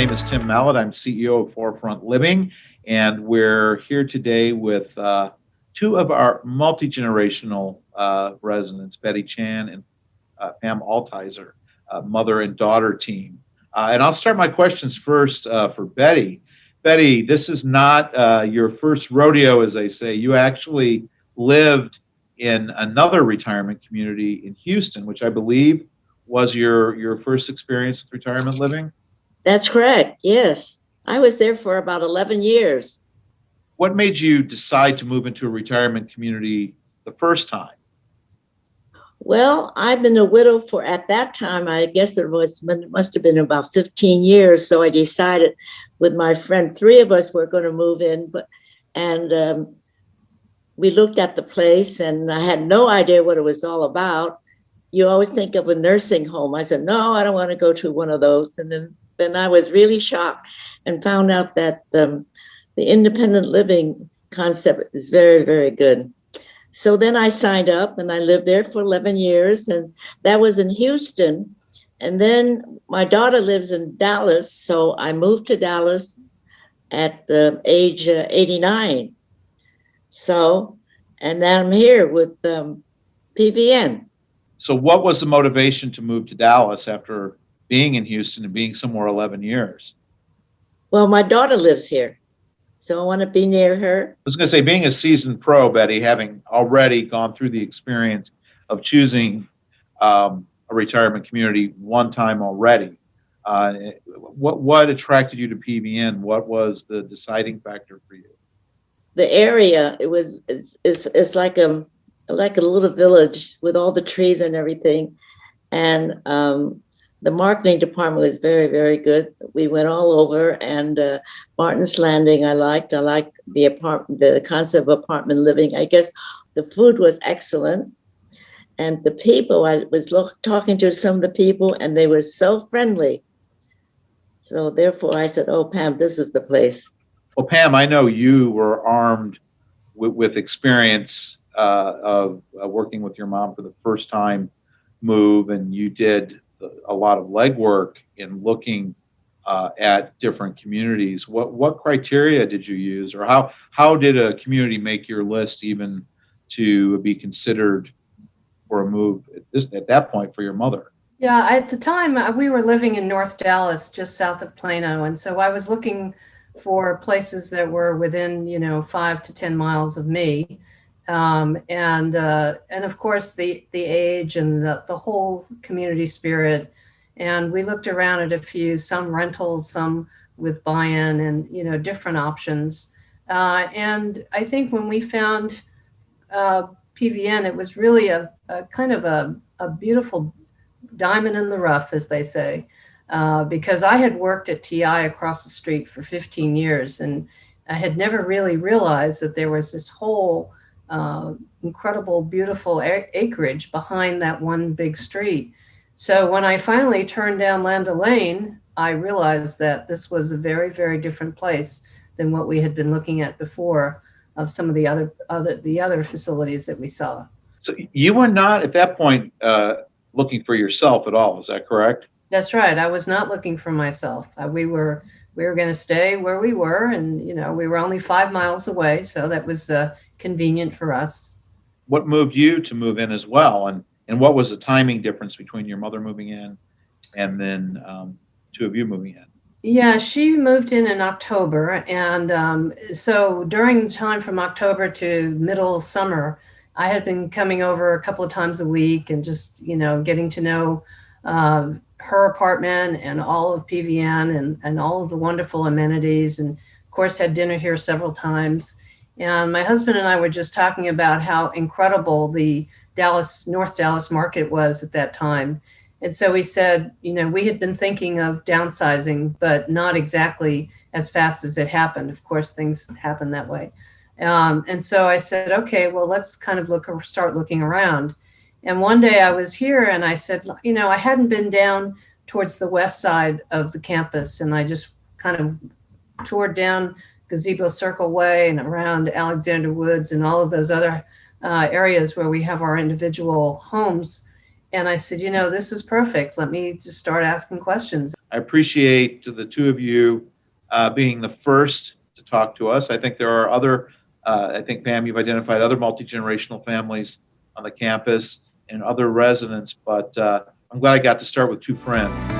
name is Tim Mallet. I'm CEO of Forefront Living, and we're here today with two of our multi-generational residents, Betty Chan and Pam Altizer, mother and daughter team. And I'll start my questions first for Betty. Betty, this is not your first rodeo, as they say. You actually lived in another retirement community in Houston, which I believe was your first experience with retirement living? That's correct. Yes. I was there for about 11 years. What made you decide to move into a retirement community the first time? Well, I've been a widow for, at that time, I guess it must have been about 15 years. So I decided with my friend, three of us were going to move in, and we looked at the place and I had no idea what it was all about. You always think of a nursing home. I said, no, I don't want to go to one of those. And then I was really shocked and found out that the independent living concept is very, very good. So then I signed up and I lived there for 11 years, and that was in Houston. And then my daughter lives in Dallas, so I moved to Dallas at the age 89. So, and now I'm here with PVN. So what was the motivation to move to Dallas after being in Houston and being somewhere 11 years? Well, my daughter lives here, so I want to be near her. I was going to say, being a seasoned pro, Betty, having already gone through the experience of choosing a retirement community one time already, what attracted you to PVN? What was the deciding factor for you? The area, it's like a little village with all the trees and everything, and the marketing department was very, very good. We went all over, and Martin's Landing I liked the concept of apartment living. I guess the food was excellent, and the people, I was talking to some of the people and they were so friendly. So therefore I said, oh, Pam, this is the place. Well, Pam, I know you were armed with experience of working with your mom for the first time move, and you did a lot of legwork in looking at different communities. What criteria did you use, or how did a community make your list even to be considered for a move at that point for your mother? Yeah, at the time we were living in North Dallas, just south of Plano, and so I was looking for places that were within 5 to 10 miles of me. And of course the age and the whole community spirit. And we looked around at a few, some rentals, some with buy-in, and different options. And I think when we found PVN, it was really a kind of a beautiful diamond in the rough, as they say, because I had worked at TI across the street for 15 years, and I had never really realized that there was this whole incredible, beautiful acreage behind that one big street. So when I finally turned down Land Lane, I realized that this was a very, very different place than what we had been looking at before of some of the other facilities that we saw. So you were not at that point looking for yourself at all, is that correct? That's right. I was not looking for myself. We were going to stay where we were, and we were only 5 miles away, so that was convenient for us. What moved you to move in as well, and what was the timing difference between your mother moving in and then two of you moving in? Yeah, she moved in October, and so during the time from October to middle summer, I had been coming over a couple of times a week and just getting to know her apartment and all of PVN and all of the wonderful amenities, and of course had dinner here several times. And my husband and I were just talking about how incredible the North Dallas market was at that time. And so we said, we had been thinking of downsizing, but not exactly as fast as it happened. Of course, things happen that way. And so I said, okay, well, let's kind of start looking around. And one day I was here and I said, I hadn't been down towards the west side of the campus, and I just kind of toured down Gazebo Circle Way and around Alexander Woods and all of those other areas where we have our individual homes. And I said, you know, this is perfect. Let me just start asking questions. I appreciate the two of you being the first to talk to us. I think there are other, I think, Pam, you've identified other multi-generational families on the campus and other residents, but I'm glad I got to start with two friends.